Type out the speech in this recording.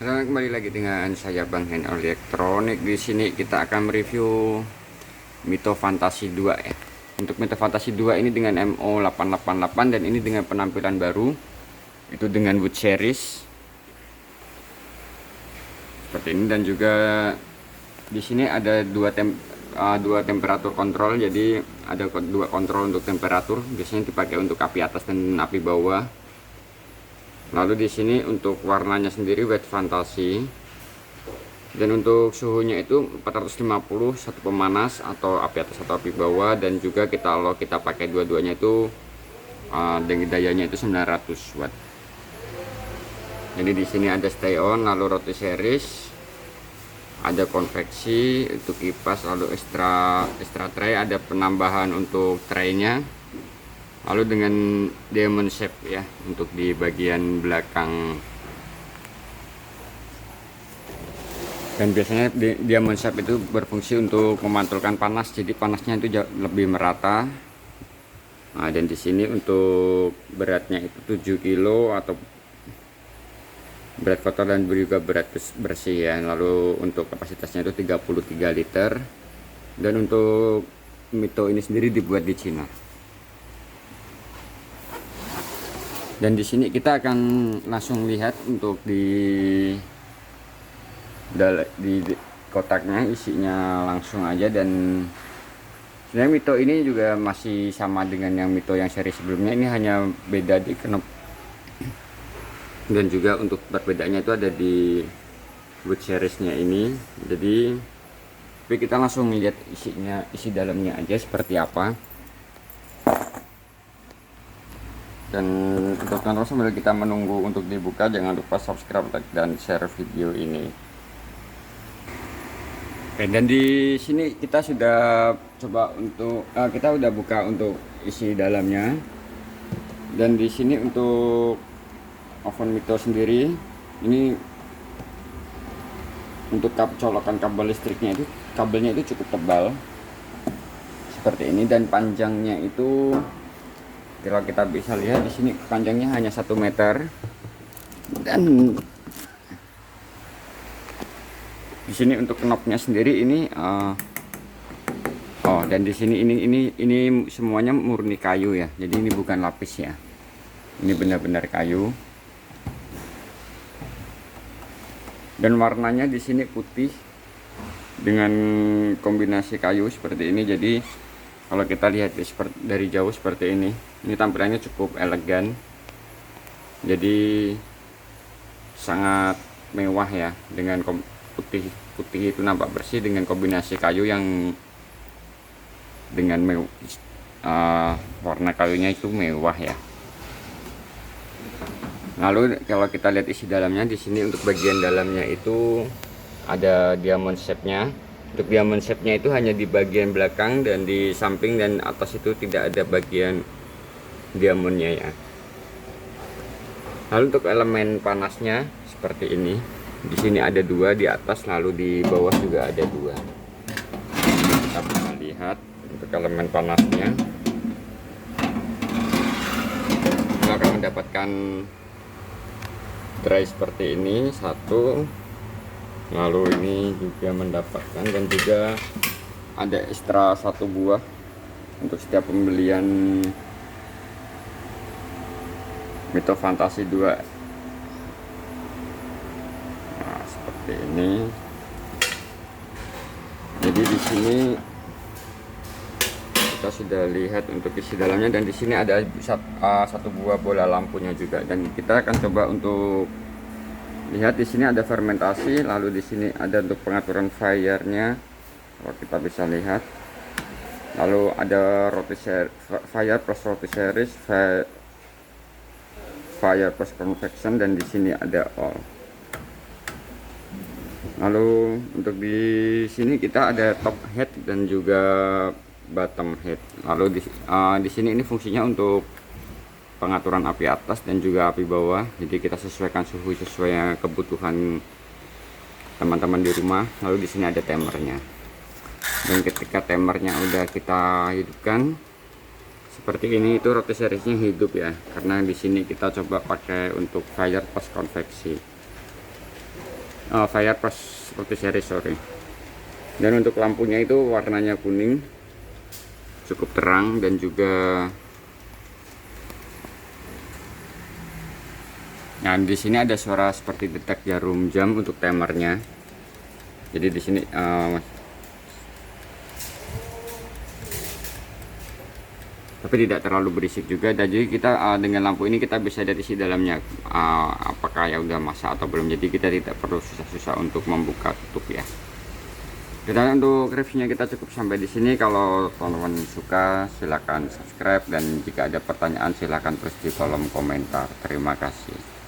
Kembali lagi dengan saya Bang Hen Elektronik. Di sini kita akan mereview Mito Fantasy 2 ya. Untuk Mito Fantasy 2 ini dengan MO888 dan ini dengan penampilan baru, itu dengan wood series seperti ini, dan juga di sini ada dua temperatur kontrol. Jadi ada dua kontrol untuk temperatur, biasanya dipakai untuk api atas dan api bawah. Lalu di sini untuk warnanya sendiri white fantasy, dan untuk suhunya itu 450, satu pemanas atau api atas atau api bawah, dan juga kalau kita pakai dua-duanya itu dayanya itu 900 watt. Jadi di sini ada stay on, lalu roti series, ada konveksi untuk kipas, lalu extra tray, ada penambahan untuk traynya. Lalu dengan diamond shape ya untuk di bagian belakang, dan biasanya diamond shape itu berfungsi untuk memantulkan panas, jadi panasnya itu lebih merata. Nah, dan di sini untuk beratnya itu 7 kilo atau berat kotor dan juga berat bersih ya. Lalu untuk kapasitasnya itu 33 liter, dan untuk Mito ini sendiri dibuat di Cina. Dan di sini kita akan langsung lihat untuk di kotaknya, isinya langsung aja. Dan sebenarnya Mito ini juga masih sama dengan yang Mito yang seri sebelumnya, ini hanya beda di knop, dan juga untuk perbedaannya itu ada di wood seriesnya ini. Jadi kita langsung lihat isi dalamnya aja seperti apa. Dan untuk teman-teman, sambil kita menunggu untuk dibuka, jangan lupa subscribe, like, dan share video ini. Oke, dan di sini kita sudah coba untuk kita udah buka untuk isi dalamnya. Dan di sini untuk oven Mito sendiri, ini untuk colokan kabel listriknya itu, kabelnya itu cukup tebal seperti ini, dan panjangnya itu kalau kita bisa lihat di sini panjangnya hanya 1 meter. Dan di sini untuk knopnya sendiri ini dan di sini ini semuanya murni kayu ya. Jadi ini bukan lapis ya. Ini benar-benar kayu. Dan warnanya di sini putih dengan kombinasi kayu seperti ini. Jadi kalau kita lihat dari jauh seperti ini tampilannya cukup elegan. Jadi sangat mewah ya, dengan putih itu nampak bersih dengan kombinasi kayu yang dengan warna kayunya itu mewah ya. Lalu kalau kita lihat isi dalamnya, di sini untuk bagian dalamnya itu ada diamond shape-nya. Untuk diamond shape-nya itu hanya di bagian belakang, dan di samping dan atas itu tidak ada bagian diamondnya ya. Lalu untuk elemen panasnya seperti ini. Di sini ada 2 di atas, lalu di bawah juga ada 2. Kita bisa lihat untuk elemen panasnya. Kita akan mendapatkan tray seperti ini satu. Lalu ini juga mendapatkan, dan juga ada ekstra 1 buah untuk setiap pembelian Mito Fantasy 2. Nah, seperti ini. Jadi di sini kita sudah lihat untuk isi dalamnya, dan di sini ada 1 buah bola lampunya juga. Dan kita akan coba untuk lihat, di sini ada fermentasi, lalu di sini ada untuk pengaturan fire-nya, kalau kita bisa lihat. Lalu ada fire plus roti series, fire plus convection, dan di sini ada all. Lalu untuk di sini kita ada top head dan juga bottom head. Lalu di sini ini fungsinya untuk pengaturan api atas dan juga api bawah. Jadi kita sesuaikan suhu sesuai kebutuhan teman-teman di rumah. Lalu di sini ada timernya. Dan ketika timernya udah kita hidupkan seperti ini, itu roti seriesnya hidup ya. Karena di sini kita coba pakai untuk fire plus konveksi. fire pas seperti seri sorry. Dan untuk lampunya itu warnanya kuning, cukup terang, dan juga nah di sini ada suara seperti detak jarum jam untuk timernya. Jadi di sini tapi tidak terlalu berisik juga. Dan jadi kita dengan lampu ini kita bisa lihat isi dalamnya apakah ya udah masak atau belum. Jadi kita tidak perlu susah-susah untuk membuka tutup ya. Dan untuk reviewnya kita cukup sampai di sini. Kalau teman-teman suka silahkan subscribe, dan jika ada pertanyaan silahkan tulis di kolom komentar. Terima kasih.